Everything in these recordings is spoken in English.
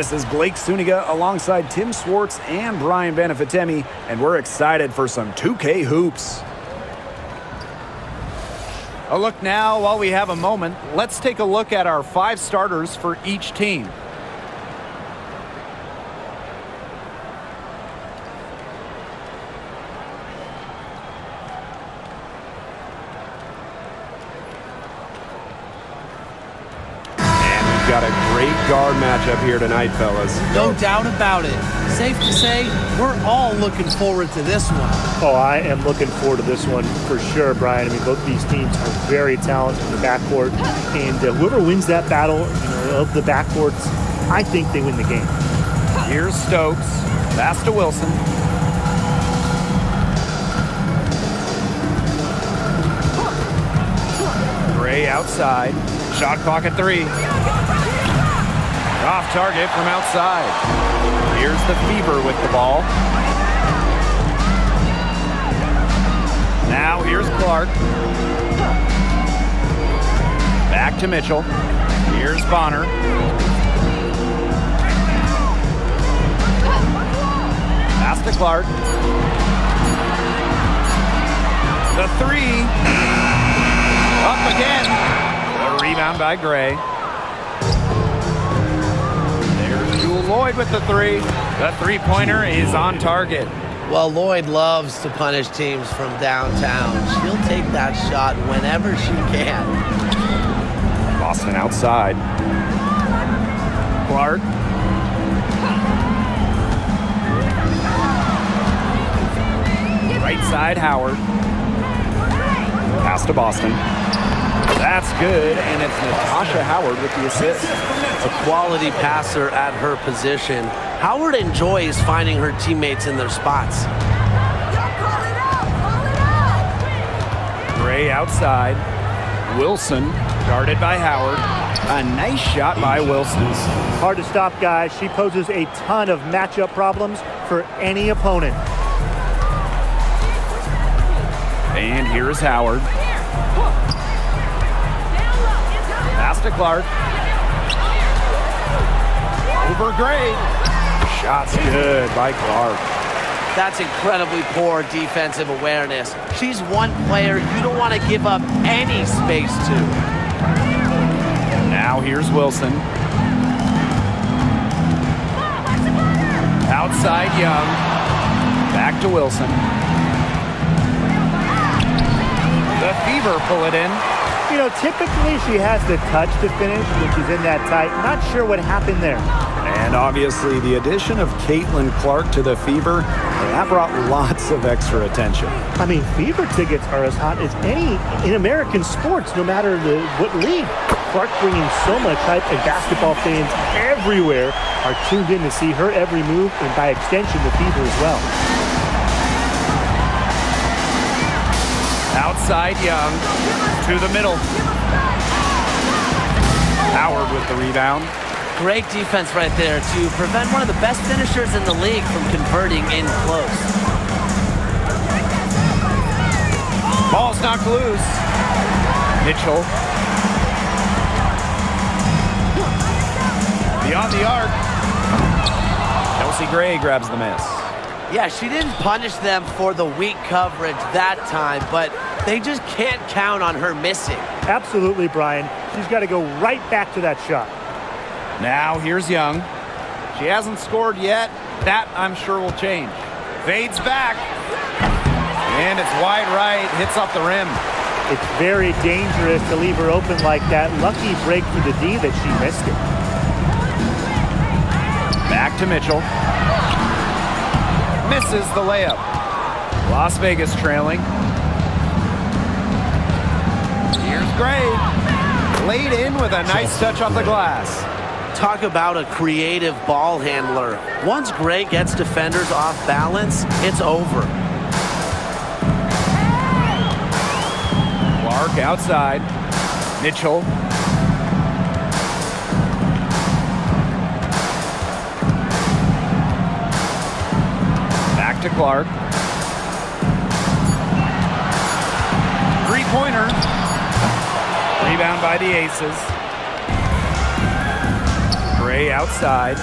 This is Blake Suniga alongside Tim Swartz and Brian Benefitemi, and we're excited for some 2K hoops. A look now while we have a moment. Let's take a look at our 5 starters for each team. Got a great guard matchup here tonight, fellas. No doubt about it. Safe to say, we're all looking forward to this one. Oh, I am looking forward to this one for sure, Brian. I mean, both these teams are very talented in the backcourt, and whoever wins that battle, of the backcourts, I think they win the game. Here's Stokes. Pass to Wilson. Gray outside. Shot clock at 3. Off target from outside. Here's the Fever with the ball. Now here's Clark. Back to Mitchell. Here's Bonner. Pass to Clark. The 3. Up again. The rebound by Gray. Lloyd with the 3. The three-pointer is on target. Well, Lloyd loves to punish teams from downtown. She'll take that shot whenever she can. Boston outside. Clark. Right side, Howard. Pass to Boston. That's good, and it's Natasha Howard with the assist. A quality passer at her position. Howard enjoys finding her teammates in their spots. Gray outside. Wilson, guarded by Howard. A nice shot by Wilson. Hard to stop, guys. She poses a ton of matchup problems for any opponent. And here is Howard. Pass to Clark. Over Gray. Shot's good by Clark. That's incredibly poor defensive awareness. She's one player you don't want to give up any space to. Now here's Wilson. Outside Young. Back to Wilson. The Fever pull it in. Typically she has the touch to finish when she's in that tight. Not sure what happened there. And obviously the addition of Caitlin Clark to the Fever, that brought lots of extra attention. I mean, Fever tickets are as hot as any in American sports, no matter what league. Clark bringing so much hype, and basketball fans everywhere are tuned in to see her every move, and by extension, the Fever as well. Outside Young to the middle. Howard with the rebound. Great defense right there to prevent one of the best finishers in the league from converting in close. Ball's knocked loose. Mitchell. Beyond the arc. Kelsey Gray grabs the miss. Yeah, she didn't punish them for the weak coverage that time, but they just can't count on her missing. Absolutely, Brian. She's got to go right back to that shot. Now here's Young. She hasn't scored yet. That, I'm sure, will change. Fades back. And it's wide right. Hits off the rim. It's very dangerous to leave her open like that. Lucky break for the D that she missed it. Back to Mitchell. Misses the layup. Las Vegas trailing. Here's Gray. Laid in with a nice touch off the glass. Talk about a creative ball handler. Once Gray gets defenders off balance, it's over. Clark outside. Mitchell. Back to Clark. Three-pointer. Rebound by the Aces. Gray outside.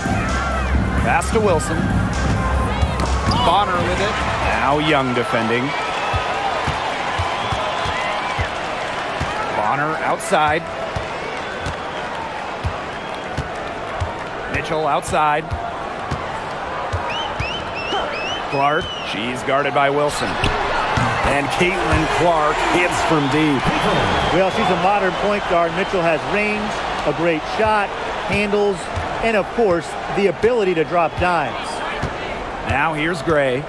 Pass to Wilson. Bonner with it. Now Young defending. Bonner outside. Mitchell outside. Clark, she's guarded by Wilson. And Caitlin Clark hits from deep. Well, she's a modern point guard. Mitchell has range, a great shot, handles, and of course, the ability to drop dimes. Now here's Gray.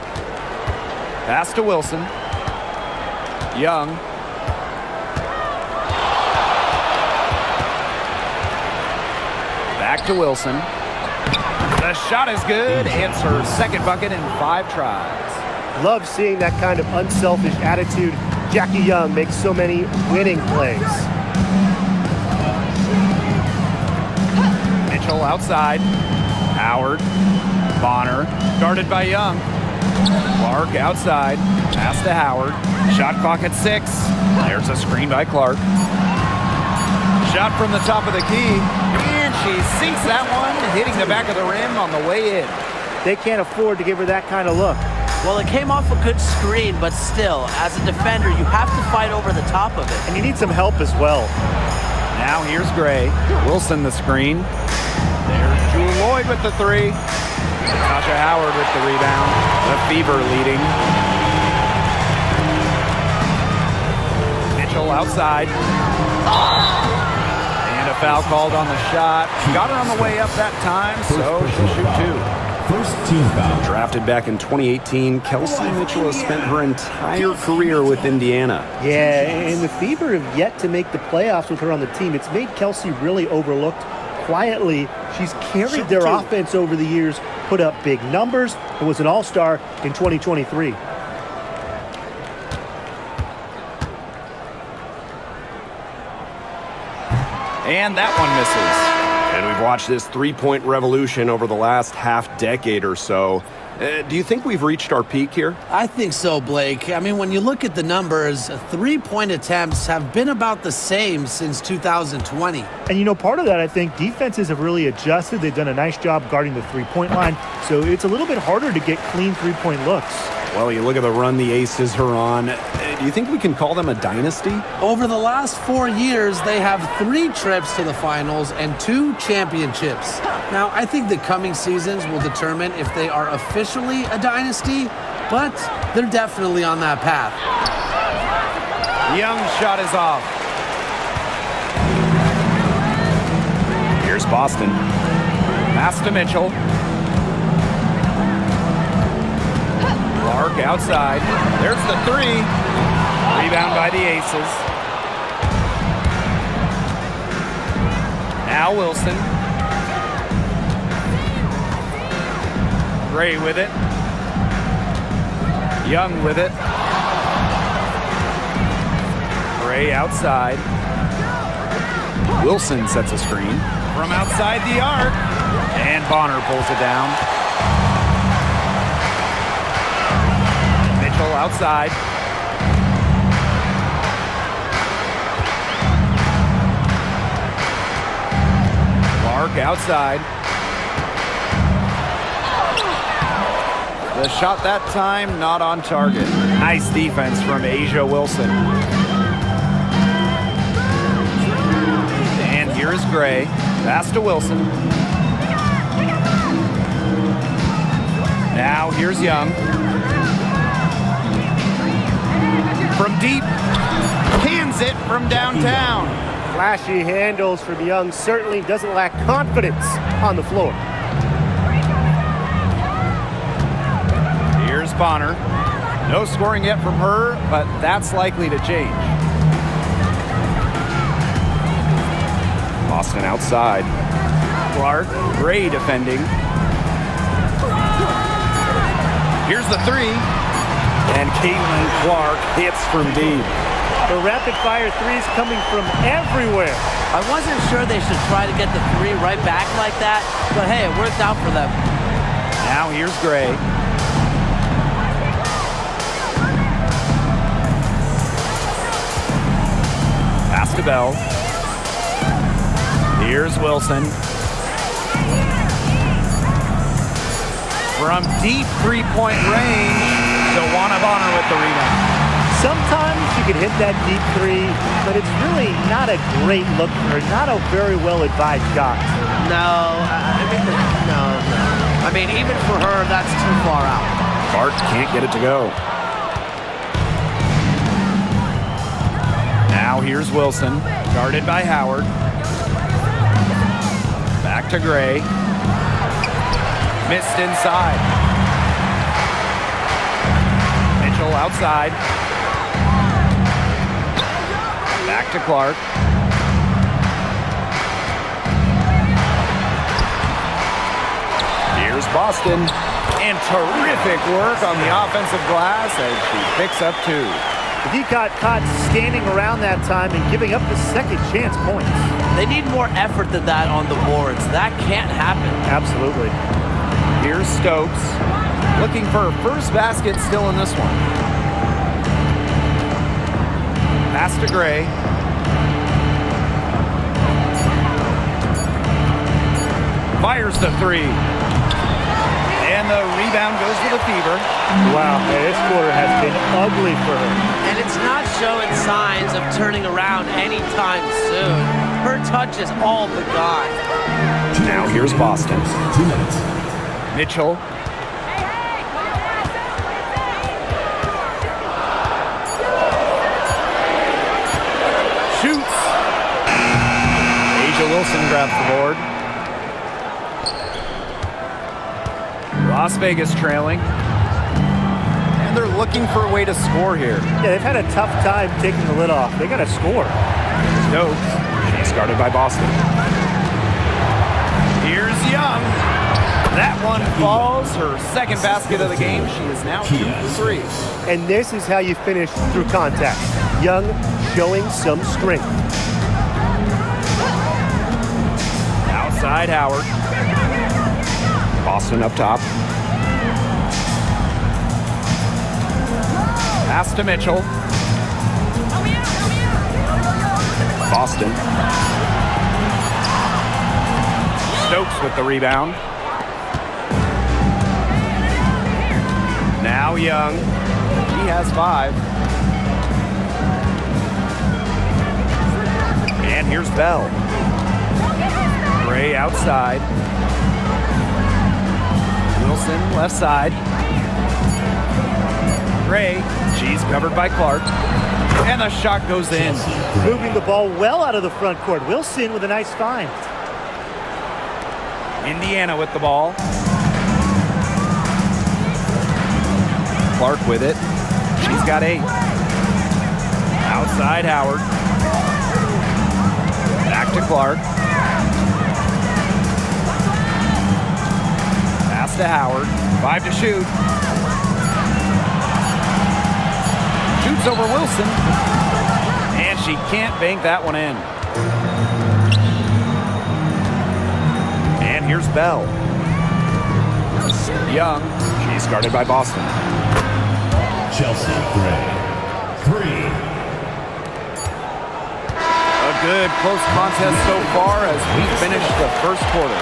Pass to Wilson. Young. Back to Wilson. The shot is good. It's her second bucket in 5 tries. Love seeing that kind of unselfish attitude. Jackie Young makes so many winning plays. Mitchell outside. Howard. Bonner. Guarded by Young. Clark outside. Pass to Howard. Shot clock at 6. There's a screen by Clark. Shot from the top of the key. And she sinks that one, hitting the back of the rim on the way in. They can't afford to give her that kind of look. Well, it came off a good screen, but still, as a defender, you have to fight over the top of it. And you need some help as well. Now here's Gray. Wilson the screen. There's Jewel Lloyd with the 3. Tasha Howard with the rebound. The Fever leading. Mitchell outside. And a foul called on the shot. Got her on the way up that time, so she'll shoot 2. First team foul. Drafted back in 2018, Kelsey Mitchell has spent her entire career with Indiana. Yeah, and the Fever have yet to make the playoffs with her on the team. It's made Kelsey really overlooked. Quietly, she's carried their offense over the years, put up big numbers, and was an all-star in 2023. And that one misses. And we've watched this three-point revolution over the last half-decade or so. Do you think we've reached our peak here? I think so, Blake. I mean, when you look at the numbers, 3-point attempts have been about the same since 2020. And, you know, part of that, I think, defenses have really adjusted. They've done a nice job guarding the three-point line, so it's a little bit harder to get clean three-point looks. Well, you look at the run the Aces are on. Do you think we can call them a dynasty? Over the last 4 years, they have 3 trips to the finals and 2 championships. Now, I think the coming seasons will determine if they are officially a dynasty, but they're definitely on that path. Young's shot is off. Here's Boston. Pass to Mitchell. Clark outside. There's the 3. Rebound by the Aces. Now Wilson. Gray with it. Young with it. Gray outside. Wilson sets a screen from outside the arc. And Bonner pulls it down. Mitchell outside. Clark outside. The shot that time not on target. Nice defense from Asia Wilson. And here's Gray. Pass to Wilson. Now here's Young. From deep. Cans it from downtown. Flashy handles from Young, certainly doesn't lack confidence on the floor. Here's Bonner. No scoring yet from her, but that's likely to change. Boston outside. Clark, Gray defending. Here's the 3. And Caitlin Clark hits from deep. The rapid-fire threes coming from everywhere. I wasn't sure they should try to get the 3 right back like that, but hey, it worked out for them. Now here's Gray. Pass to Bell. Here's Wilson. From deep three-point range, Bonner with the rebound. Sometimes you can hit that deep three, but it's really not a great look for her, not a very well-advised shot. No. I mean, even for her, that's too far out. Clark can't get it to go. Now here's Wilson, guarded by Howard. Back to Gray. Missed inside. Mitchell outside. Back to Clark. Here's Boston. And terrific work on the offensive glass as she picks up 2. If he got caught standing around that time and giving up the second chance points. They need more effort than that on the boards. That can't happen. Absolutely. Here's Stokes. Looking for her first basket still in this one. Pass to Gray. Fires the 3. And the rebound goes to the Fever. Wow, this quarter has been ugly for her. And it's not showing signs of turning around anytime soon. Her touch is all but gone. Now here's Boston. 2 minutes. Mitchell. Shoots. Asia Wilson grabs the board. Las Vegas trailing. And they're looking for a way to score here. Yeah, they've had a tough time taking the lid off. They got to score. Stokes. She's guarded by Boston. Here's Young. That one falls. Her second basket of the game. She is now 2 for 3. And this is how you finish through contact. Young showing some strength. Outside Howard. Boston up top. Pass to Mitchell. Boston. Stokes with the rebound. Now Young. He has 5. And here's Bell. Gray outside. Wilson left side. Gray. She's covered by Clark. And the shot goes in. Moving the ball well out of the front court. Wilson with a nice find. Indiana with the ball. Clark with it. She's got 8. Outside Howard. Back to Clark. Pass to Howard. 5 to shoot. Shoots over Wilson. And she can't bank that one in. And here's Bell. Young. She's guarded by Boston. Chelsea Gray. 3. A good close contest so far as we finish the first quarter.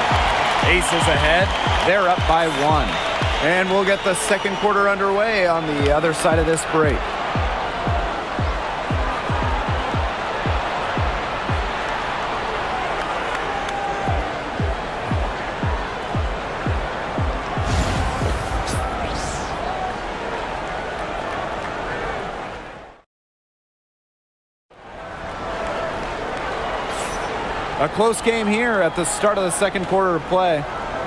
Aces ahead. They're up by 1. And we'll get the second quarter underway on the other side of this break. A close game here at the start of the second quarter of play.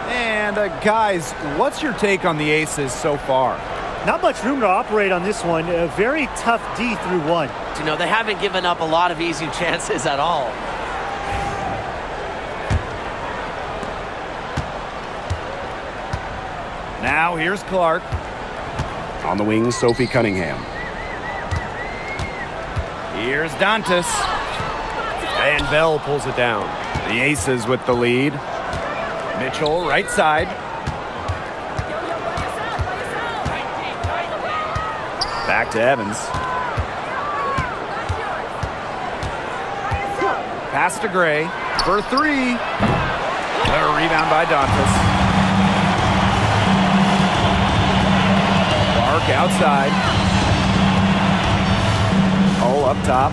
And guys, what's your take on the Aces so far? Not much room to operate on this one. A very tough D through 1. You know, they haven't given up a lot of easy chances at all. Now here's Clark. On the wing, Sophie Cunningham. Here's Dantas. And Bell pulls it down. The Aces with the lead. Mitchell, right side. Back to Evans. Pass to Gray for 3. A rebound by Dantas. outside. Hole up top.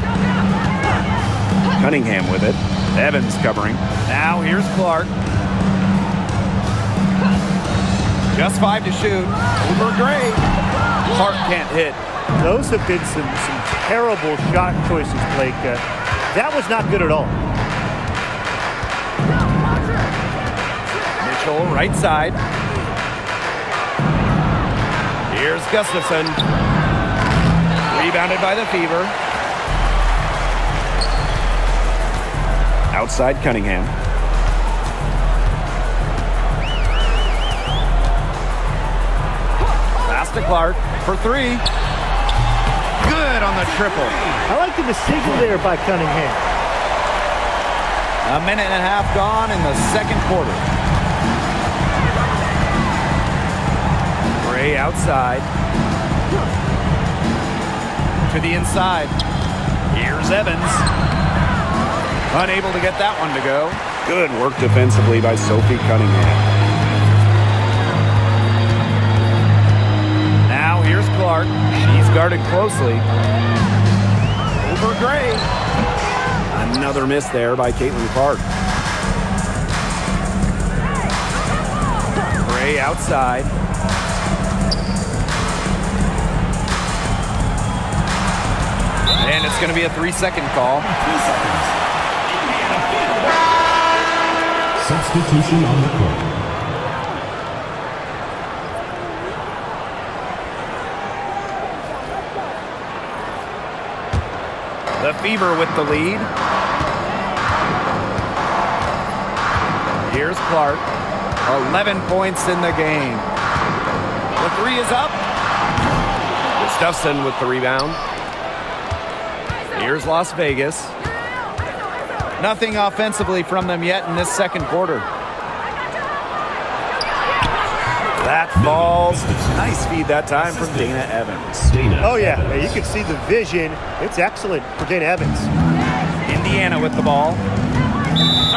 Cunningham with it. Evans covering. Now here's Clark. Just 5 to shoot. Over Gray. Clark can't hit. Those have been some terrible shot choices, Blake. That was not good at all. Mitchell, right side. Here's Gustafson. Rebounded by the Fever. Outside Cunningham. Pass to Clark for 3. Good on the triple. I like the decision there by Cunningham. A minute and a half gone in the second quarter. Gray outside. To the inside. Here's Evans. Unable to get that one to go. Good work defensively by Sophie Cunningham. Now here's Clark. She's guarded closely. Over Gray. Another miss there by Caitlin Clark. Gray outside. And it's going to be a 3-second call. 3 seconds. Substitution on the court. The Fever with the lead. Here's Clark. 11 points in the game. The 3 is up. Gustafson with the rebound. Here's Las Vegas. Nothing offensively from them yet in this second quarter. That falls. Nice feed that time from Dana Evans. Oh, yeah. You can see the vision. It's excellent for Dana Evans. Indiana with the ball.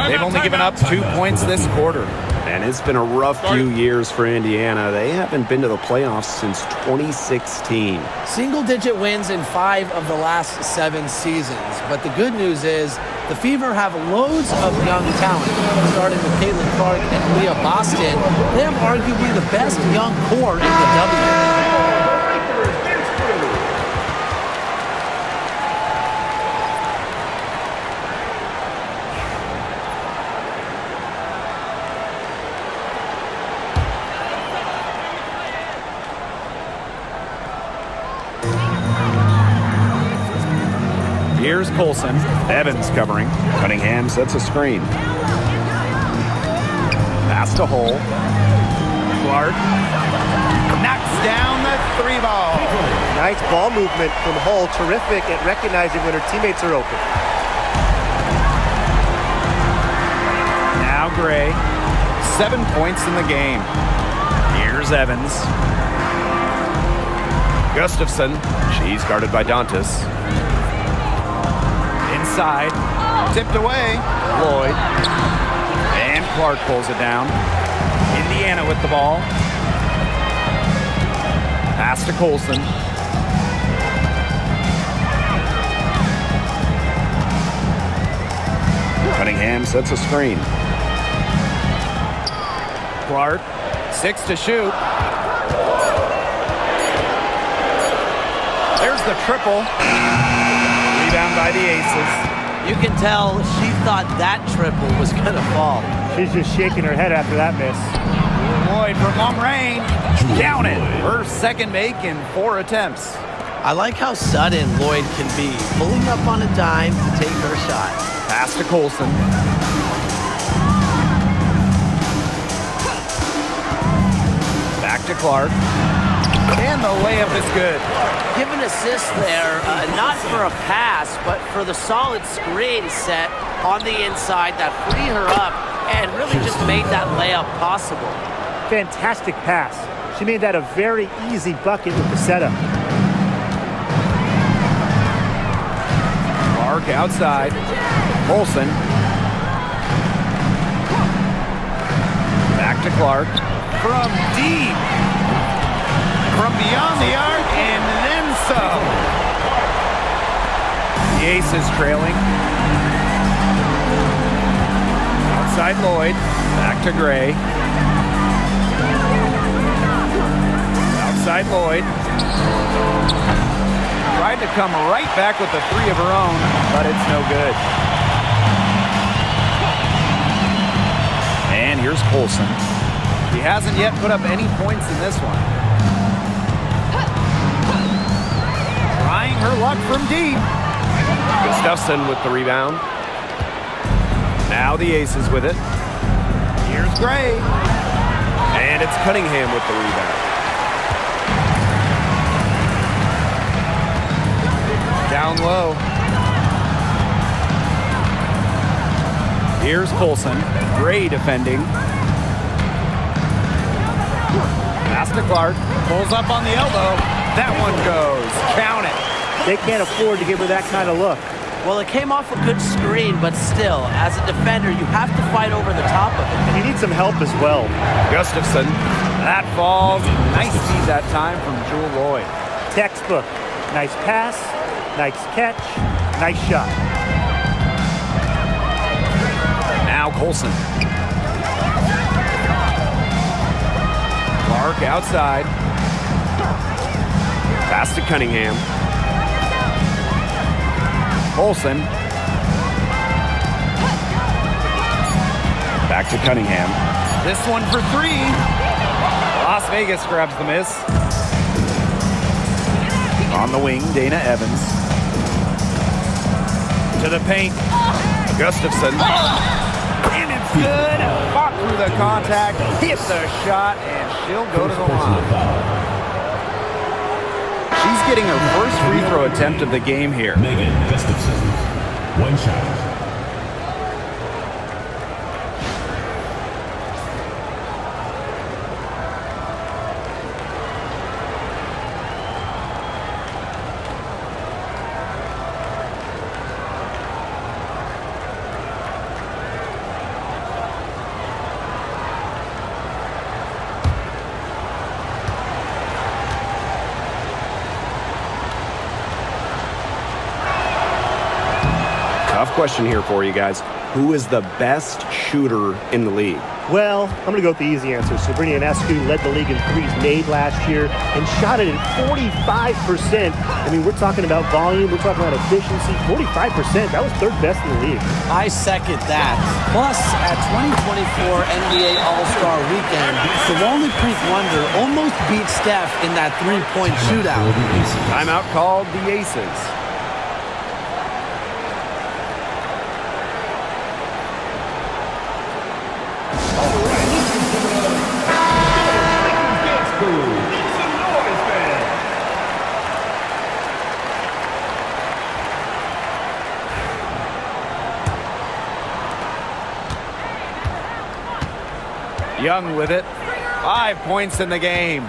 They've only given up 2 points this quarter. And it's been a rough few years for Indiana. They haven't been to the playoffs since 2016. Single-digit wins in 5 of the last 7 seasons. But the good news is the Fever have loads of young talent, starting with Caitlin Clark and Leah Boston. They have arguably the best young core in the W. Here's Colson. Evans covering. Cunningham sets a screen. Pass to Hull. Clark knocks down the 3 ball. Nice ball movement from Hull. Terrific at recognizing when her teammates are open. Now Gray. 7 points in the game. Here's Evans. Gustafson. She's guarded by Dantas. Inside, tipped away, Lloyd, and Clark pulls it down. Indiana with the ball. Pass to Colson. Cunningham sets a screen. Clark, 6 to shoot. There's the triple. Rebound by the Aces. You can tell she thought that triple was going to fall. She's just shaking her head after that miss. Lloyd from long range. Count it. Her second make in 4 attempts. I like how sudden Lloyd can be, pulling up on a dime to take her shot. Pass to Colson. Back to Clark. And the layup is good. Give an assist there, not for a pass, but for the solid screen set on the inside that freed her up and really just made that layup possible. Fantastic pass. She made that a very easy bucket with the setup. Clark outside. Colson. Back to Clark. From deep. From beyond the arc. Aces trailing. Outside Lloyd. Back to Gray. Outside Lloyd. Tried to come right back with the three of her own, but it's no good. And here's Colson. He hasn't yet put up any points in this one. Trying her luck from deep. Gustafson with the rebound. Now the Aces with it. Here's Gray. And it's Cunningham with the rebound. Down low. Here's Colson. Gray defending. Pass to Clark. Pulls up on the elbow. That one goes. Count it. They can't afford to give her that kind of look. Well, it came off a good screen, but still, as a defender, you have to fight over the top of it. And you need some help as well. Gustafson. That falls. Nice feed that time from Jewel Lloyd. Textbook. Nice pass, nice catch, nice shot. Now Colson. Clark outside. Pass to Cunningham. Colson. Back to Cunningham. This one for three. Las Vegas grabs the miss. On the wing, Dana Evans. To the paint. Gustafson. And it's good. Fought through the contact. Hit the shot, and she'll go to the line. She's getting her first free throw attempt of the game here. Megan Gustafson. One shot. Tough question here for you guys. Who is the best shooter in the league? Well, I'm going to go with the easy answer. Sabrina Ionescu led the league in threes made last year and shot it at 45%. I mean, we're talking about volume. We're talking about efficiency. 45%. That was third best in the league. I second that. Plus, at 2024 NBA All-Star Weekend, Saloni Creek Wonder almost beat Steph in that three-point shootout. Timeout called the Aces. Young with it. 5 points in the game.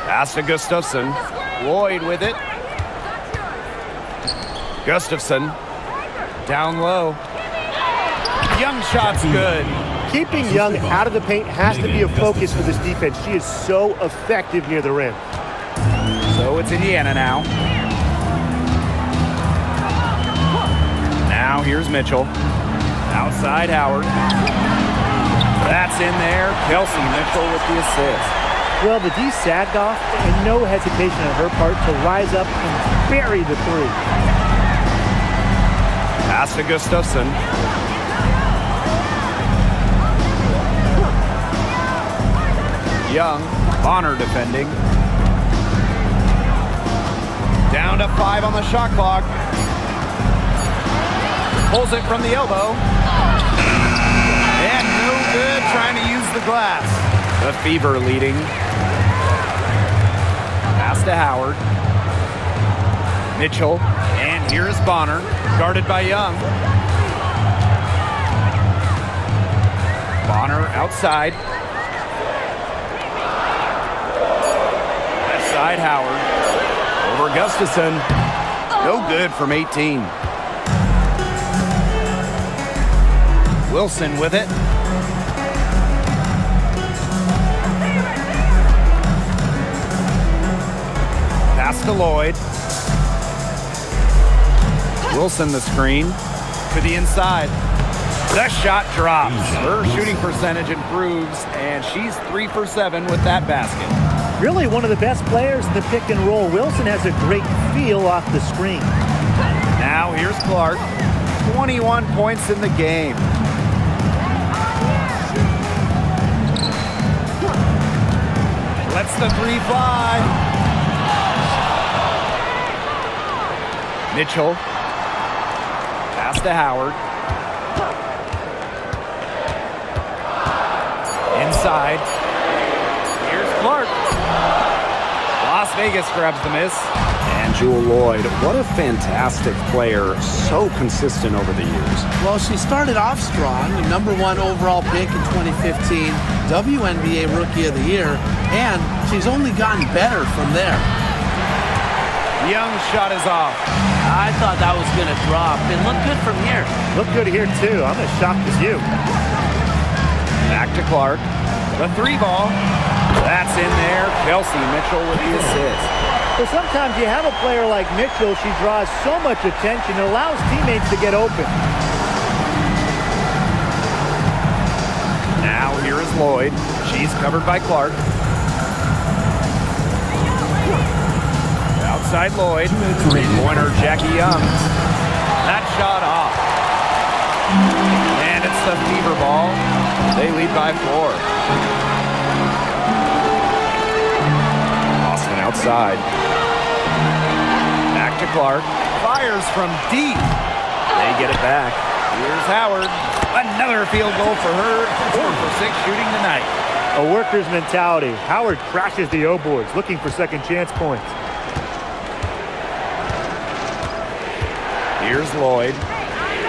Pass to Gustafson. Lloyd with it. Gustafson. Down low. Young shot's good. Keeping Young out of the paint has to be a focus for this defense. She is so effective near the rim. So it's Indiana now. Now here's Mitchell. Outside Howard. That's in there. Kelsey Mitchell with the assist. Well, the D sagged off, and no hesitation on her part to rise up and bury the three. Pass to Gustafson. Young. Bonner defending. Down to 5 on the shot clock. Pulls it from the elbow. And no good trying to use the glass. The Fever leading. Pass to Howard. Mitchell. And here's Bonner. Guarded by Young. Bonner outside. Left side Howard. Over Gustafson. No good from 18. Wilson with it. Pass to Lloyd. Wilson the screen to the inside. The shot drops. Her shooting percentage improves, and she's 3 for 7 with that basket. Really one of the best players in the pick and roll. Wilson has a great feel off the screen. Now here's Clark. 21 points in the game. Lets the three fly. Mitchell. Pass to Howard. Inside. Here's Clark. Las Vegas grabs the miss. And Jewel Lloyd, what a fantastic player. So consistent over the years. Well, she started off strong, number 1 overall pick in 2015, WNBA Rookie of the Year, and she's only gotten better from there. Young's shot is off. I thought that was going to drop. It looked good from here. Look good here, too. I'm as shocked as you. Back to Clark. The 3 ball. That's in there. Kelsey Mitchell with the assist. But sometimes you have a player like Mitchell, she draws so much attention, it allows teammates to get open. Now here is Lloyd. She's covered by Clark. Outside Lloyd. Three-pointer Jackie Young. That shot off. And it's the Fever ball. They lead by 4. Austin outside. Back to Clark. Fires from deep. They get it back. Here's Howard. Another field goal for her. 4 for 6 shooting tonight. A worker's mentality. Howard crashes the O-boards, looking for second chance points. Here's Lloyd.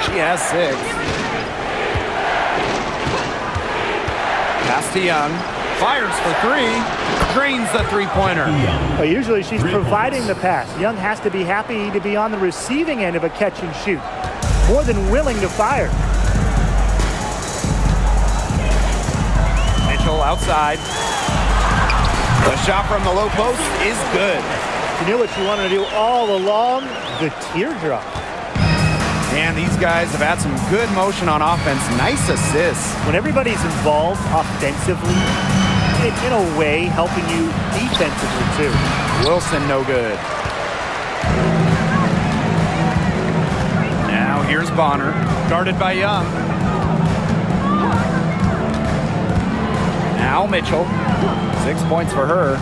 She has 6. Pass to Young. Fires for 3. Drains the three-pointer. Well, usually she's providing the pass. Young has to be happy to be on the receiving end of a catch and shoot. More than willing to fire. Mitchell outside. The shot from the low post is good. You knew what she wanted to do all along? The teardrop. And these guys have had some good motion on offense. Nice assists. When everybody's involved offensively, it's in a way helping you defensively too. Wilson no good. Now here's Bonner, guarded by Young. Now Mitchell, 6 points for her.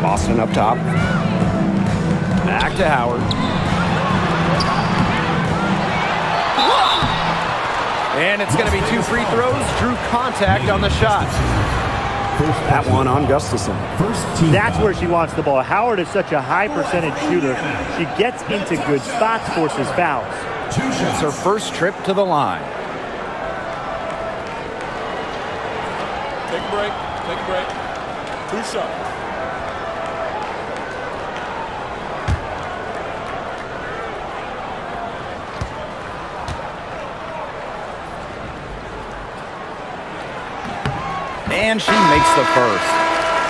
Boston up top. Back to Howard. And it's going to be 2 free throws. Drew contact on the shot. That one on Gustafson. That's where she wants the ball. Howard is such a high percentage shooter. She gets into good spots, forces fouls. It's her first trip to the line. Take a break. Take a break. 2 shots. And she makes the first.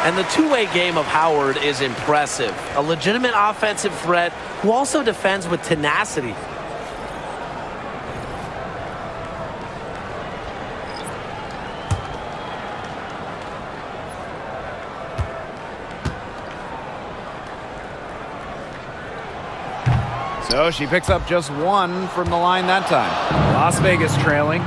And the two-way game of Howard is impressive. A legitimate offensive threat who also defends with tenacity. So she picks up just 1 from the line that time. Las Vegas trailing.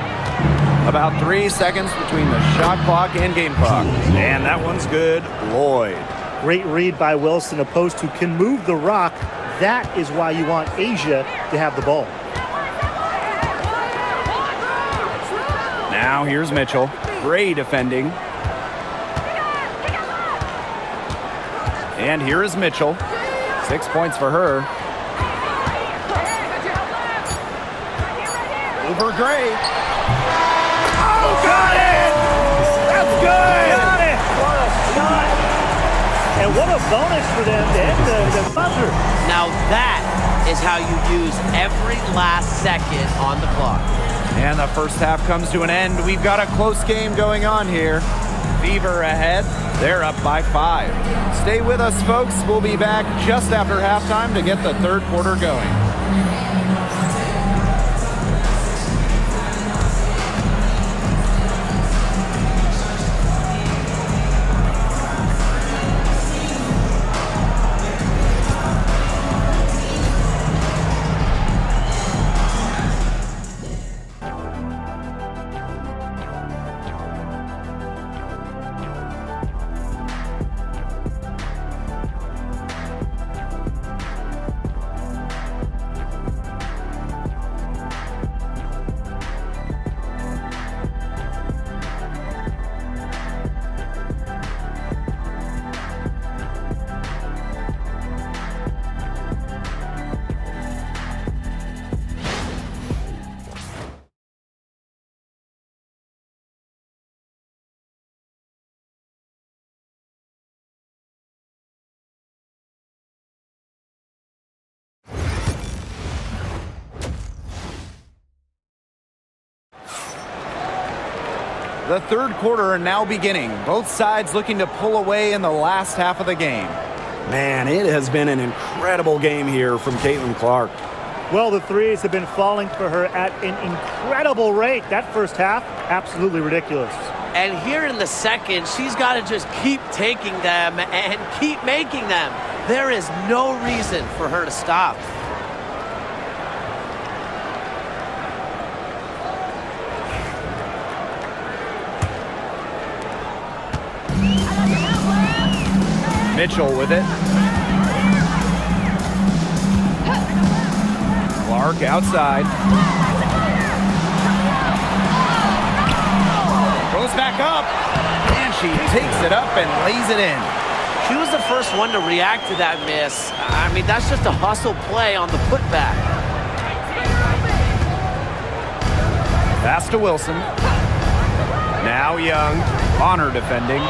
About 3 seconds between the shot clock and game clock. And that one's good. Lloyd. Great read by Wilson, a post who can move the rock. That is why you want Asia to have the ball. Now here's Mitchell. Great defending. And here is Mitchell. 6 points for her. Over Gray. Oh, got it! That's good! Got it! What a shot! And what a bonus for them to end the buzzer. Now that is how you use every last second on the clock. And the first half comes to an end. We've got a close game going on here. Fever ahead. They're up by 5. Stay with us, folks. We'll be back just after halftime to get the third quarter going. The third quarter now beginning. Both sides looking to pull away in the last half of the game. Man, it has been an incredible game here from Caitlin Clark. Well, the threes have been falling for her at an incredible rate. That first half, absolutely ridiculous. And here in the second, she's got to just keep taking them and keep making them. There is no reason for her to stop. Mitchell with it. Clark outside. Goes back up. And she takes it up and lays it in. She was the first one to react to that miss. I mean, that's just a hustle play on the putback. Pass to Wilson. Now Young. Bonner defending.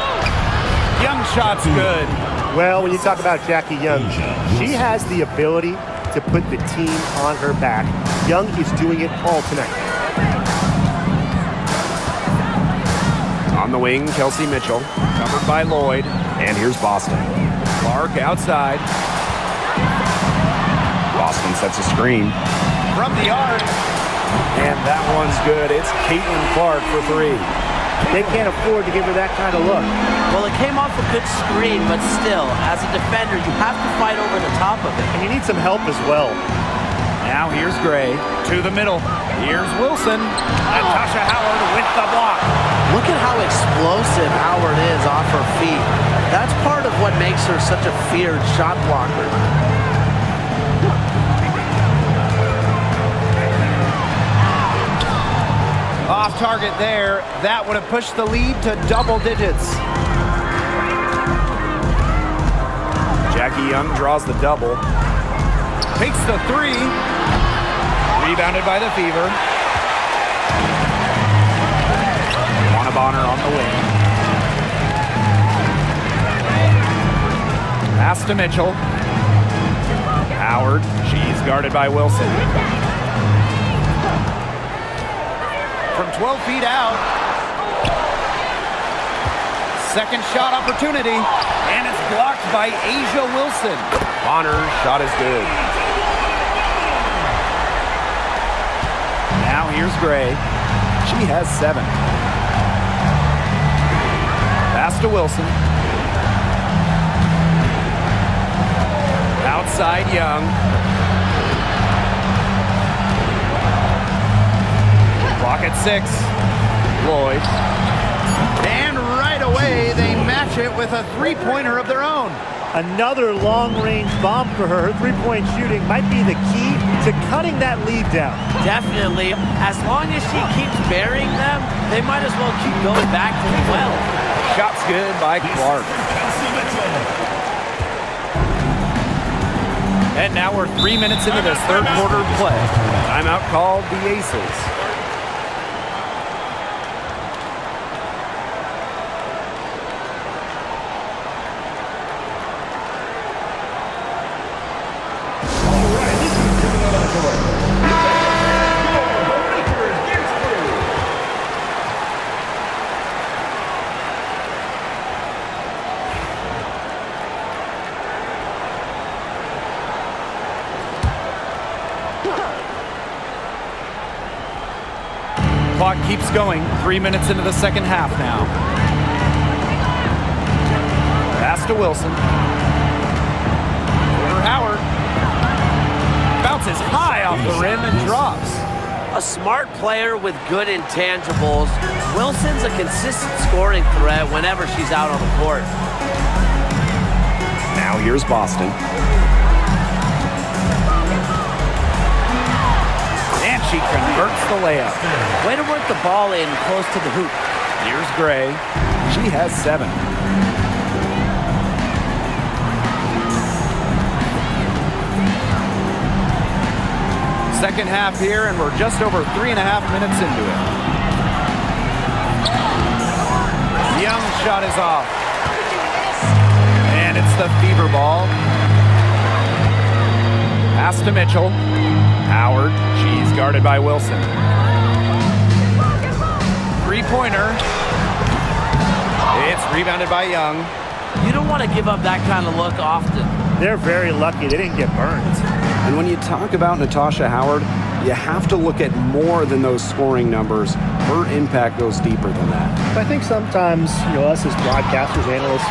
Young shot's good. Well, when you talk about Jackie Young, she has the ability to put the team on her back. Young is doing it all tonight. On the wing, Kelsey Mitchell. Covered by Lloyd. And here's Boston. Clark outside. Boston sets a screen. From the arc. And that one's good. It's Caitlin Clark for three. They can't afford to give her that kind of look. Well, it came off a good screen, but still, as a defender, you have to fight over the top of it. And you need some help as well. Now here's Gray to the middle. Here's Wilson. Natasha Howard with the block. Look at how explosive Howard is off her feet. That's part of what makes her such a feared shot blocker. Off target there. That would have pushed the lead to double digits. Jackie Young draws the double. Takes the three. Rebounded by the Fever. Juana Bonner on the wing. Pass to Mitchell. Howard. She's guarded by Wilson. From 12 feet out. Second shot opportunity. And it's blocked by Asia Wilson. Bonner's shot is good. Now here's Gray. She has 7. Pass to Wilson. Outside Young. Clock at 6. Lloyd. And right away, they match it with a three-pointer of their own. Another long-range bomb for her. Her three-point shooting might be the key to cutting that lead down. Definitely. As long as she keeps burying them, they might as well keep going back to the well. Shot's good by Clark. And now we're 3 minutes into this third quarter play. Timeout called the Aces. Clock keeps going. 3 minutes into the second half now. Pass to Wilson. For Howard. Bounces high off the rim and drops. A smart player with good intangibles. Wilson's a consistent scoring threat whenever she's out on the court. Now here's Boston. And she converts the layup. Way to work the ball in close to the hoop. Here's Gray. She has 7. Second half here, and we're just over 3.5 minutes into it. Young shot is off. And it's the Fever ball. Pass to Mitchell. Howard. She's guarded by Wilson. Three-pointer. It's rebounded by Young. You don't want to give up that kind of look often. They're very lucky they didn't get burned. And when you talk about Natasha Howard, you have to look at more than those scoring numbers. Her impact goes deeper than that. I think sometimes, us as broadcasters, analysts,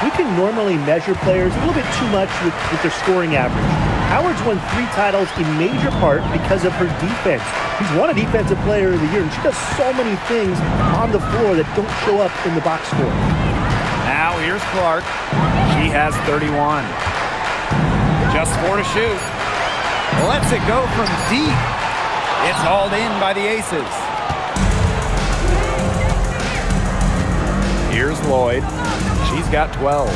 we can normally measure players a little bit too much with their scoring average. Howard's won 3 titles in major part because of her defense. She's won a Defensive Player of the Year, and she does so many things on the floor that don't show up in the box score. Now here's Clark. She has 31. Just 4 to shoot. Lets it go from deep. It's hauled in by the Aces. Here's Lloyd. She's got 12.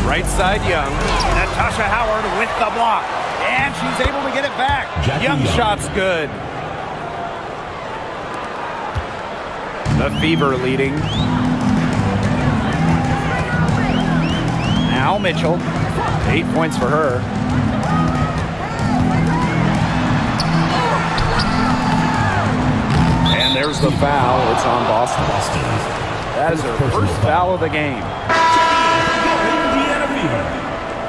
Right side Young. Natasha Howard with the block. And she's able to get it back. Young shot's good. The Fever leading. Now Mitchell. 8 points for her. And there's the foul. It's on Boston. That is her first foul of the game. Indiana Fever.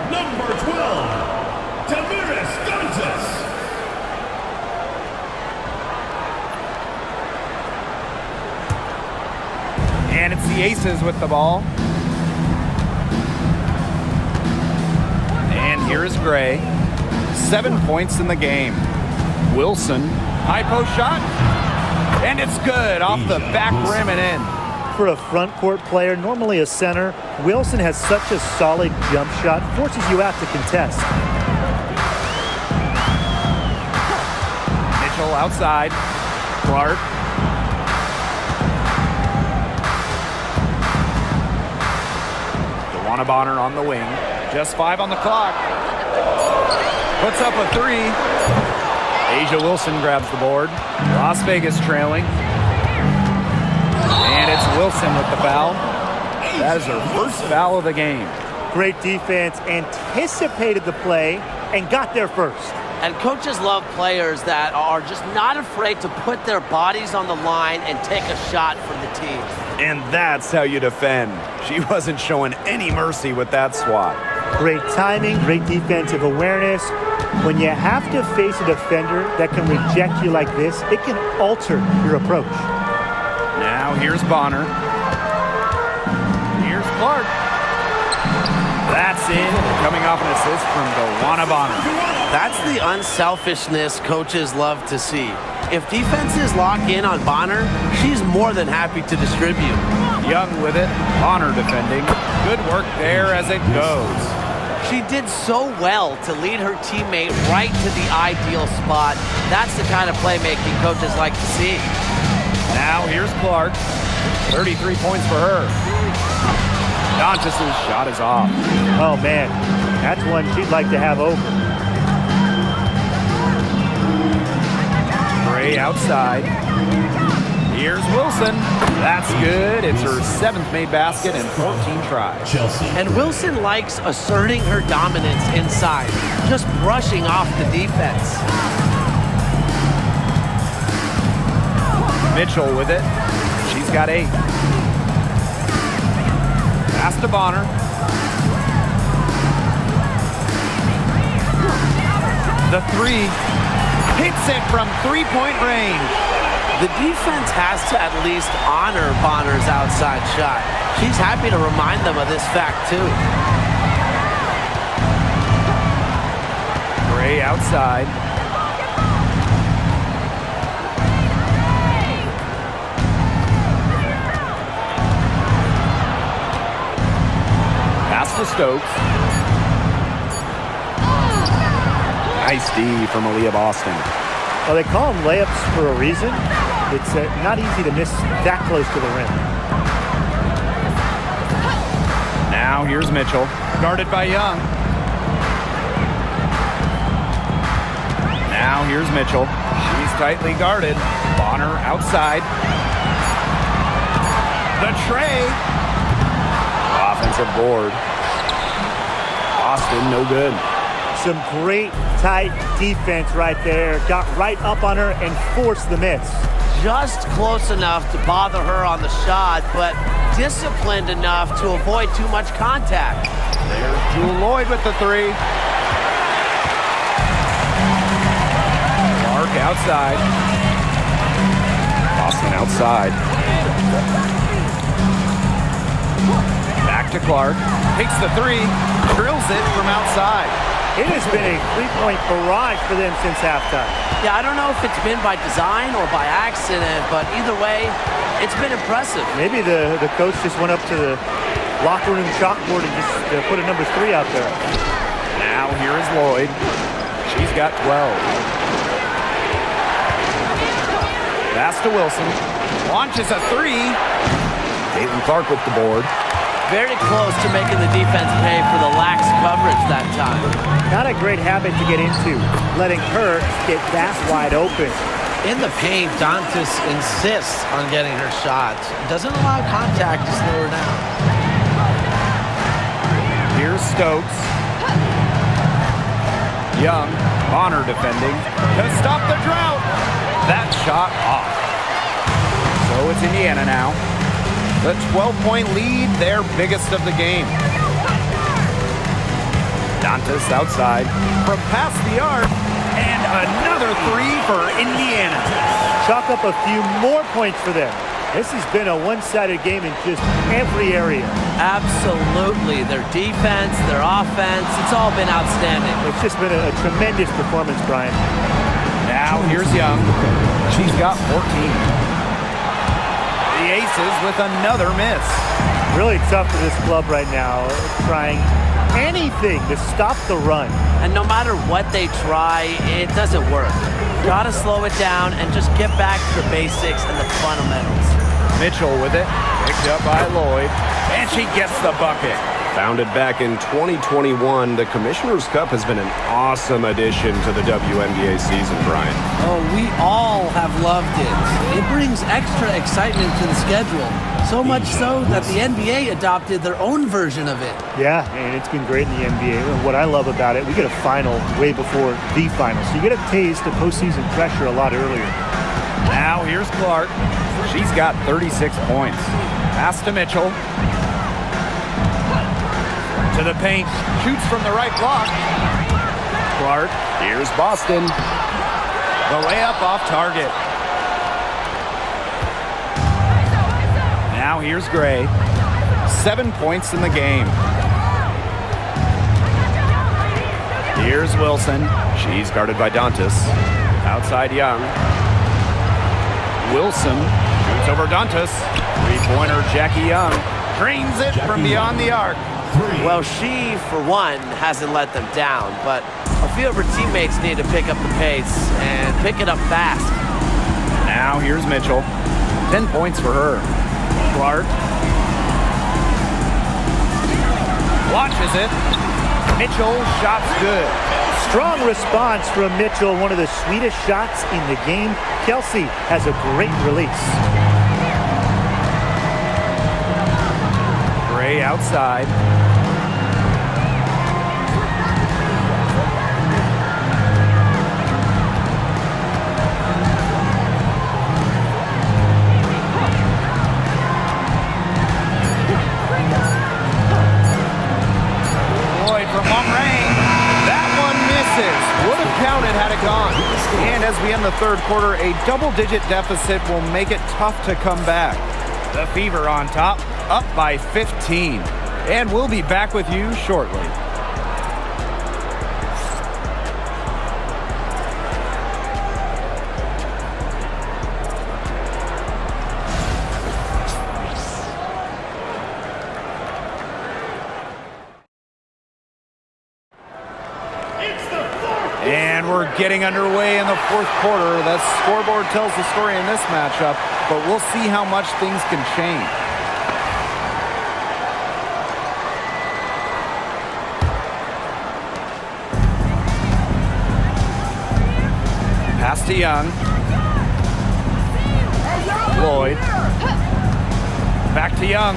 Number 12, Tamiris Dantas. And it's the Aces with the ball. And here's Gray. 7 points in the game. Wilson, high post shot. And it's good off the back rim and in. For a front court player, normally a center, Wilson has such a solid jump shot, forces you out to contest. Mitchell outside. Clark. DeWanna Bonner on the wing. Just 5 on the clock. Puts up a 3. Asia Wilson grabs the board. Las Vegas trailing. And it's Wilson with the foul. That is her first foul of the game. Great defense, anticipated the play, and got there first. And coaches love players that are just not afraid to put their bodies on the line and take a shot for the team. And that's how you defend. She wasn't showing any mercy with that swat. Great timing, great defensive awareness. When you have to face a defender that can reject you like this, it can alter your approach. Now here's Bonner. Here's Clark. That's in, coming off an assist from DeWanna Bonner. That's the unselfishness coaches love to see. If defenses lock in on Bonner, she's more than happy to distribute. Young with it, Bonner defending. Good work there as it goes. She did so well to lead her teammate right to the ideal spot. That's the kind of playmaking coaches like to see. Now here's Clark. 33 points for her. Dantas' shot is off. Oh, man, that's one she'd like to have over. Gray outside. Here's Wilson. That's good. It's her 7th made basket and 14 tries. Chelsea. And Wilson likes asserting her dominance inside, just brushing off the defense. Mitchell with it. She's got 8. Pass to Bonner. The 3. Hits it from 3-point range. The defense has to at least honor Bonner's outside shot. She's happy to remind them of this fact, too. Gray outside. Pass to Stokes. Nice D from Aaliyah Boston. Well, they call them layups for a reason. It's not easy to miss that close to the rim. Now here's Mitchell, guarded by Young. Now here's Mitchell. She's tightly guarded. Bonner outside. The tray. Offensive board. Boston, no good. Some great tight defense right there. Got right up on her and forced the miss. just close enough to bother her on the shot, but disciplined enough to avoid too much contact. There's Jewel Lloyd with the three. Clark outside. Boston outside. Back to Clark. Takes the three. Drills it from outside. It has been a three-point barrage for them since halftime. Yeah, I don't know if it's been by design or by accident, but either way, it's been impressive. Maybe the coach just went up to the locker room chalkboard and just put a number 3 out there. Now here is Lloyd. She's got 12. Pass to Wilson. Launches a three. Caitlin Clark with the board. Very close to making the defense pay for the lax coverage that time. Not a great habit to get into, letting her get that wide open. In the paint, Dantas insists on getting her shots. Doesn't allow contact to slow her down. Here's Stokes. Young, Bonner defending to stop the drought. That shot off. So it's Indiana now. The 12-point lead, their biggest of the game. Dantas outside from past the arc, and another three for Indiana. Chalk up a few more points for them. This has been a one-sided game in just every area. Absolutely. Their defense, their offense, it's all been outstanding. It's just been a tremendous performance, Brian. Now here's Young. She's got 14. The Aces with another miss. Really tough for this club right now, trying anything to stop the run. And no matter what they try, it doesn't work. Gotta slow it down and just get back to the basics and the fundamentals. Mitchell with it, picked up by Lloyd, and she gets the bucket. Founded back in 2021, the Commissioner's Cup has been an awesome addition to the WNBA season, Brian. Oh, we all have loved it. It brings extra excitement to the schedule. So much so that the NBA adopted their own version of it. Yeah, and it's been great in the NBA. What I love about it, we get a final way before the final. So you get a taste of postseason pressure a lot earlier. Now here's Clark. She's got 36 points. Pass to Mitchell. To the paint. Shoots from the right block. Clark. Here's Boston. The layup off target. Now here's Gray. 7 points in the game. Here's Wilson. She's guarded by Dantas. Outside Young. Wilson shoots over Dantas. Three-pointer Jackie Young. Drains it from beyond the arc. Well, she, for one, hasn't let them down, but a few of her teammates need to pick up the pace and pick it up fast. Now here's Mitchell. 10 points for her. Clark. Launches it. Mitchell, shot's good. Strong response from Mitchell, one of the sweetest shots in the game. Kelsey has a great release. Gray outside. Lloyd from long range. That one misses. Would have counted had it gone. And as we end the third quarter, a double-digit deficit will make it tough to come back. The Fever on top, up by 15. And we'll be back with you shortly. And we're getting underway in the fourth quarter. The scoreboard tells the story in this matchup, but we'll see how much things can change. Pass to Young. Lloyd. Back to Young.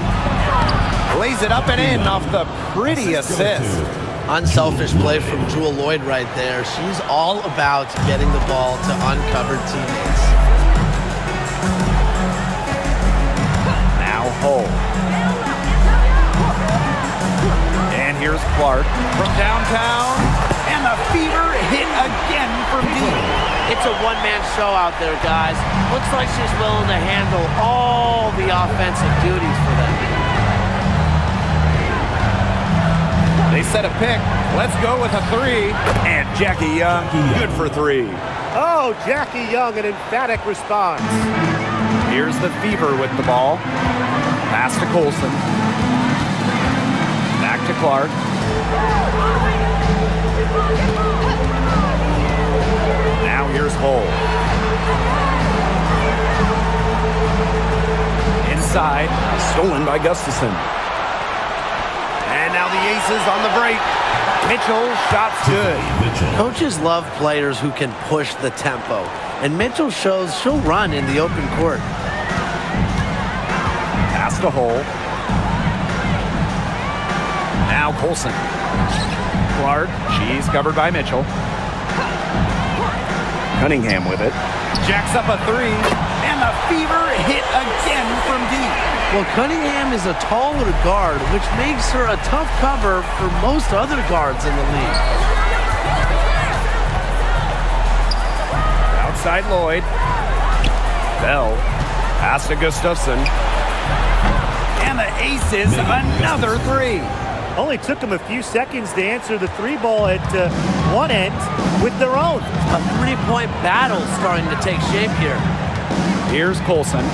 Lays it up and in off the pretty assist. Unselfish play from Jewel Lloyd right there. She's all about getting the ball to uncovered teammates. Hull. And here's Clark from downtown. And the fever hit again from deep. It's a one-man show out there, guys. Looks like she's willing to handle all the offensive duties for them. They set a pick. Let's go with a three. And Jackie Young, good for three. Oh, Jackie Young, an emphatic response. Here's the Fever with the ball. Pass to Colson. Back to Clark. Now here's Hull. Inside. Stolen by Gustafson. And now the Aces on the break. Mitchell, shot's good. Coaches love players who can push the tempo, and Mitchell shows she'll run in the open court. Pass to Hull. Now Colson. Clark, she's covered by Mitchell. Cunningham with it. Jacks up a three, and the Fever hit again from deep. Well, Cunningham is a taller guard, which makes her a tough cover for most other guards in the league. Outside Lloyd. Bell. Pass to Gustafson. And the Aces, another three. Only took them a few seconds to answer the three ball at one end with their own. A three-point battle starting to take shape here. Here's Colson.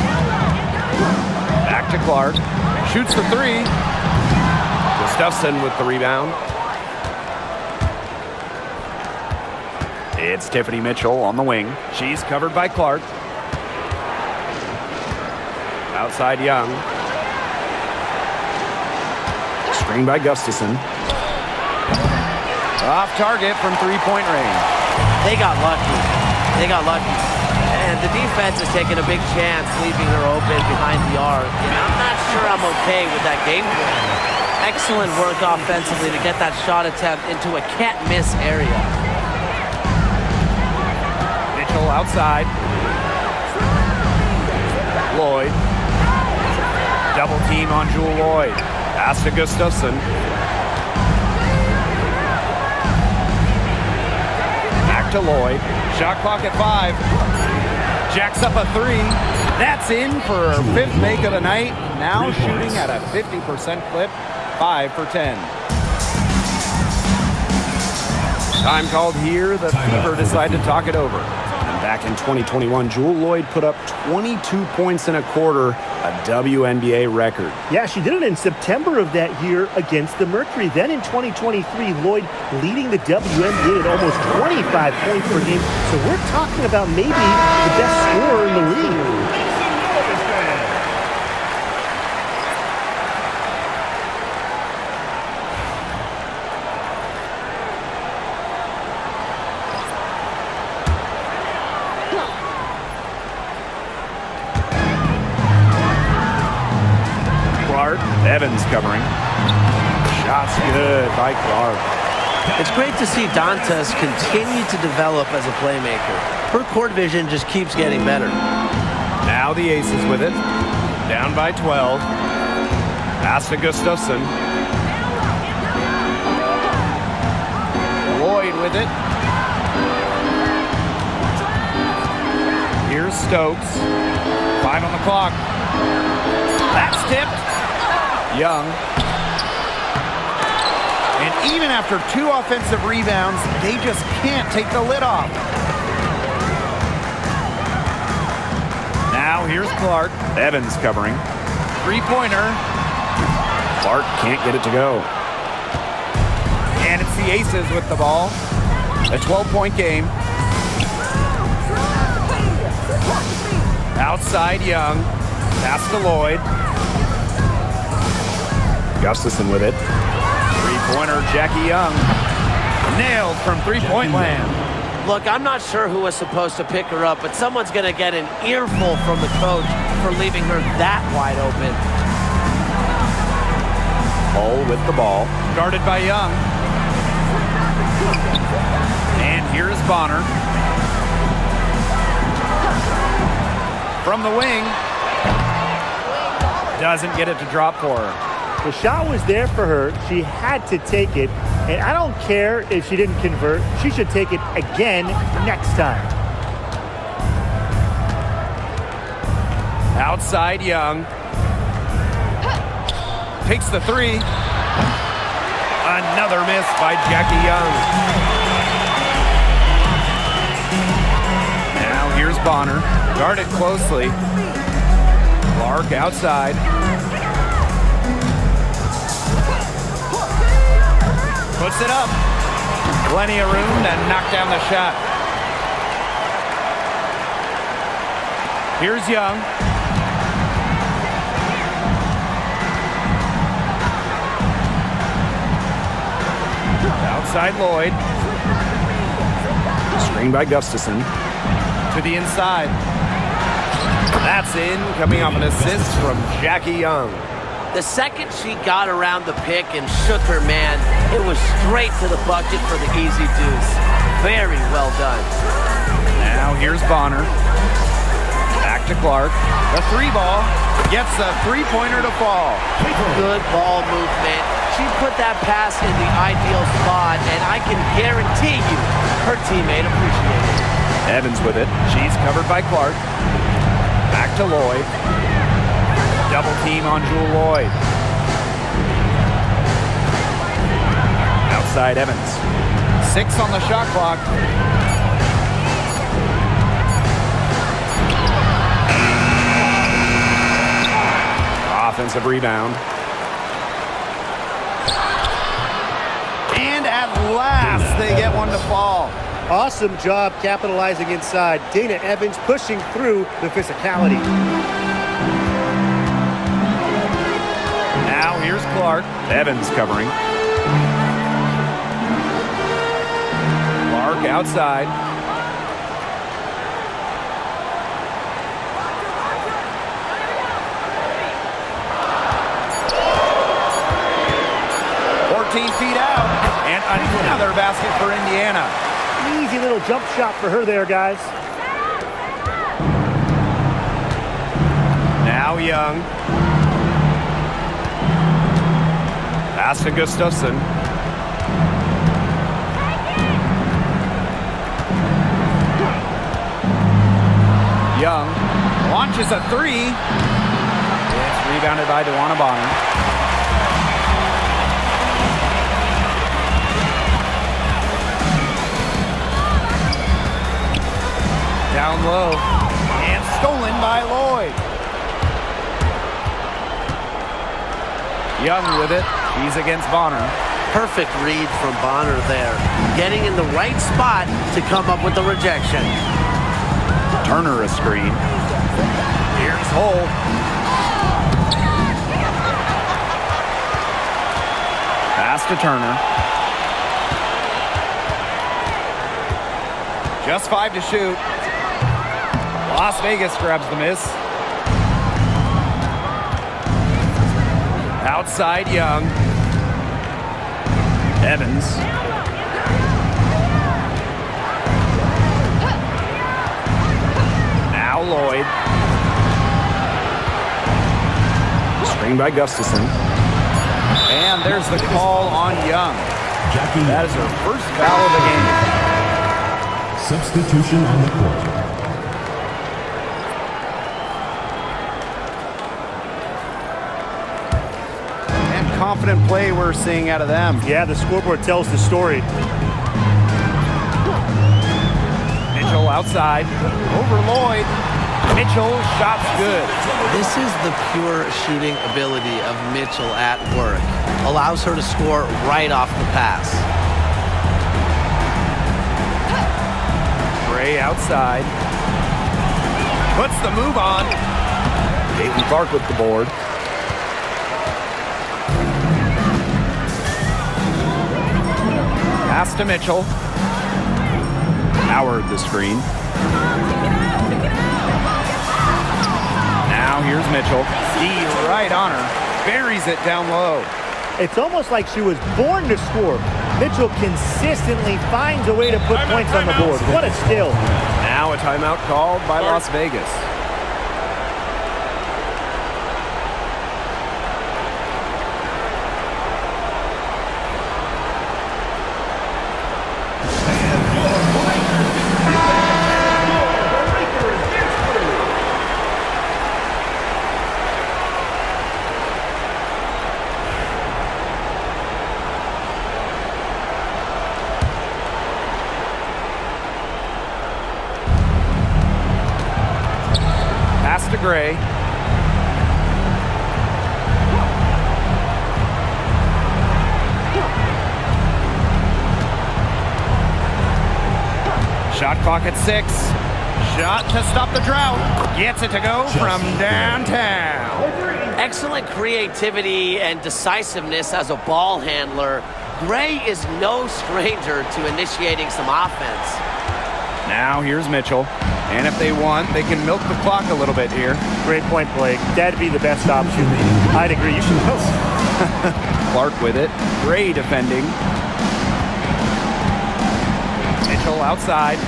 Back to Clark. Shoots the three. Gustafson with the rebound. It's Tiffany Mitchell on the wing. She's covered by Clark. Outside Young. Screen by Gustafson. Off target from three-point range. They got lucky. And the defense is taking a big chance, leaving her open behind the arc. And I'm not sure I'm okay with that game plan. Excellent work offensively to get that shot attempt into a can't-miss area. Mitchell outside. Lloyd. Double team on Jewel Lloyd. Pass to Gustafson. Back to Lloyd. Shot clock at 5. Jacks up a three. That's in for her 5th make of the night. Now shooting at a 50% clip. 5 for 10. Time called here. The Fever decide to talk it over. And back in 2021, Jewel Lloyd put up 22 points in a quarter, a WNBA record. Yeah, she did it in September of that year against the Mercury. Then in 2023, Lloyd leading the WNBA at almost 25 points per game. So we're talking about maybe the best scorer in the league. Evans covering. Shots good by Clark. It's great to see Dantas continue to develop as a playmaker. Her court vision just keeps getting better. Now the Aces with it. Down by 12. Pass to Gustafson. Lloyd with it. Here's Stokes. 5 on the clock. That's tipped. Young. And even after 2 offensive rebounds, they just can't take the lid off. Now here's Clark. Evans covering. Three-pointer. Clark can't get it to go. And it's the Aces with the ball. A 12-point game. Outside Young. Pass to Lloyd. Gustafson with it. Three-pointer, Jackie Young. Nailed from three-point land. Look, I'm not sure who was supposed to pick her up, but someone's going to get an earful from the coach for leaving her that wide open. Hull with the ball. Guarded by Young. And here's Bonner. From the wing. Doesn't get it to drop for her. The shot was there for her. She had to take it. And I don't care if she didn't convert. She should take it again next time. Outside Young. Takes the three. Another miss by Jackie Young. Now here's Bonner. Guarded closely. Clark outside. Puts it up. Plenty of room to knock down the shot. Here's Young. Outside Lloyd. Screen by Gustafson. To the inside. That's in, coming off an assist from Jackie Young. The second she got around the pick and shook her man, it was straight to the bucket for the easy deuce. Very well done. Now here's Bonner. Back to Clark. The three ball gets a three-pointer to fall. Good ball movement. She put that pass in the ideal spot, and I can guarantee you her teammate appreciated it. Evans with it. She's covered by Clark. Back to Lloyd. Double team on Jewel Lloyd. Outside Evans. 6 on the shot clock. Offensive rebound. And at last, they get one to fall. Awesome job capitalizing inside. Dana Evans pushing through the physicality. Now here's Clark. Evans covering. Clark outside. Feet out, and another basket for Indiana. Easy little jump shot for her there, guys. Now Young. Pass to Gustafson. Young launches a three. It's rebounded by DeWanna Bonner. Down low, and stolen by Lloyd. Young with it. He's against Bonner. Perfect read from Bonner there. Getting in the right spot to come up with the rejection. Turner a screen. Here's Holt. Pass to Turner. Just 5 to shoot. Las Vegas grabs the miss. Outside Young. Evans. Now Lloyd. Screen by Gustafson. And there's the call on Young. Jackie That is her first foul of the game. substitution on the court. Confident play we're seeing out of them. Yeah, the scoreboard tells the story. Mitchell outside. Over Lloyd. Mitchell, shot's good. This is the pure shooting ability of Mitchell at work. Allows her to score right off the pass. Gray outside. Puts the move on. Caitlin Clark with the board. Pass to Mitchell. Howard the screen. Now here's Mitchell. He right on her. Buries it down low. It's almost like she was born to score. Mitchell consistently finds a way to put points on the board. What a skill. Now a timeout called by Las Vegas. Gray. Shot clock at 6. Shot to stop the drought. Gets it to go from downtown. Excellent creativity and decisiveness as a ball handler. Gray is no stranger to initiating some offense. Now here's Mitchell. And if they want, they can milk the clock a little bit here. Great point, Blake. That'd be the best option. I'd agree. You should go. Clark with it. Gray defending. Mitchell outside.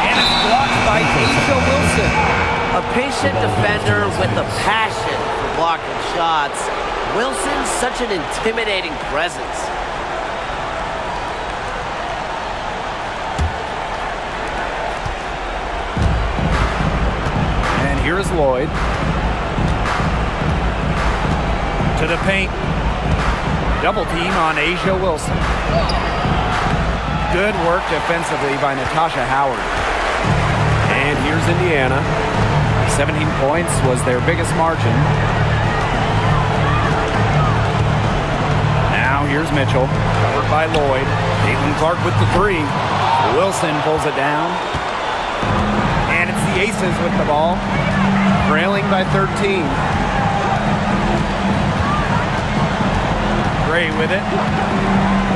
And it's blocked by Asia Wilson. A patient defender with a passion for blocking shots. Wilson's such an intimidating presence. And here is Lloyd. To the paint. Double team on Asia Wilson. Good work defensively by Natasha Howard. And here's Indiana. 17 points was their biggest margin. Now here's Mitchell, covered by Lloyd. Caitlin Clark with the 3. Wilson pulls it down. And it's the Aces with the ball, trailing by 13. Gray with it.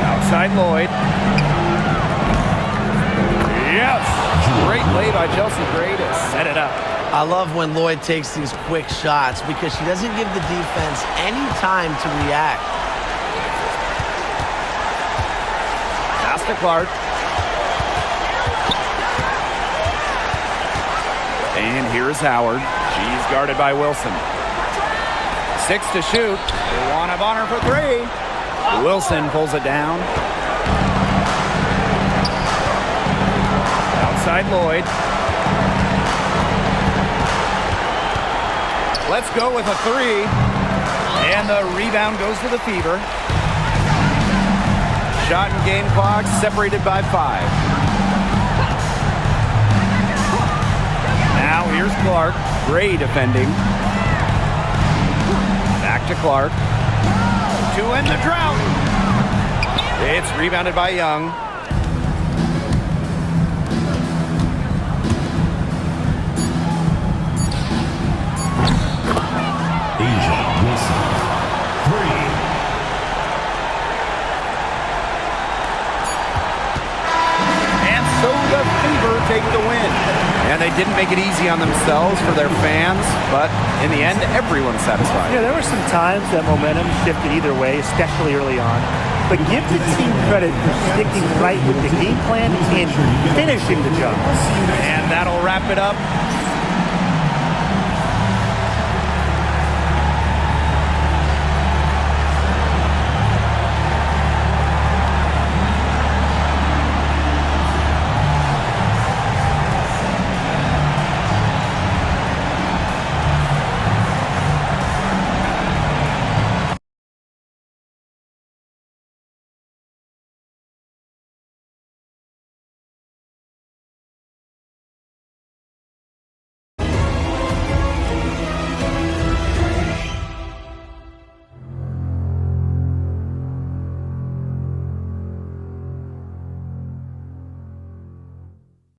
Outside Lloyd. Yes! Great play by Chelsea Gray to set it up. I love when Lloyd takes these quick shots because she doesn't give the defense any time to react. Pass to Clark. And here's Howard. She's guarded by Wilson. 6 to shoot. Luana Bonner for 3. Wilson pulls it down. Outside Lloyd. Let's go with a 3. And the rebound goes to the Fever. Shot and game clock separated by 5. Now here's Clark. Gray defending. Back to Clark. To end the drought. It's rebounded by Young. Asia Wilson. 3. And so the Fever take the win. And they didn't make it easy on themselves for their fans, but in the end, everyone's satisfied. Yeah, there were some times that momentum shifted either way, especially early on. But give the team credit for sticking right with the game plan and finishing the job. And that'll wrap it up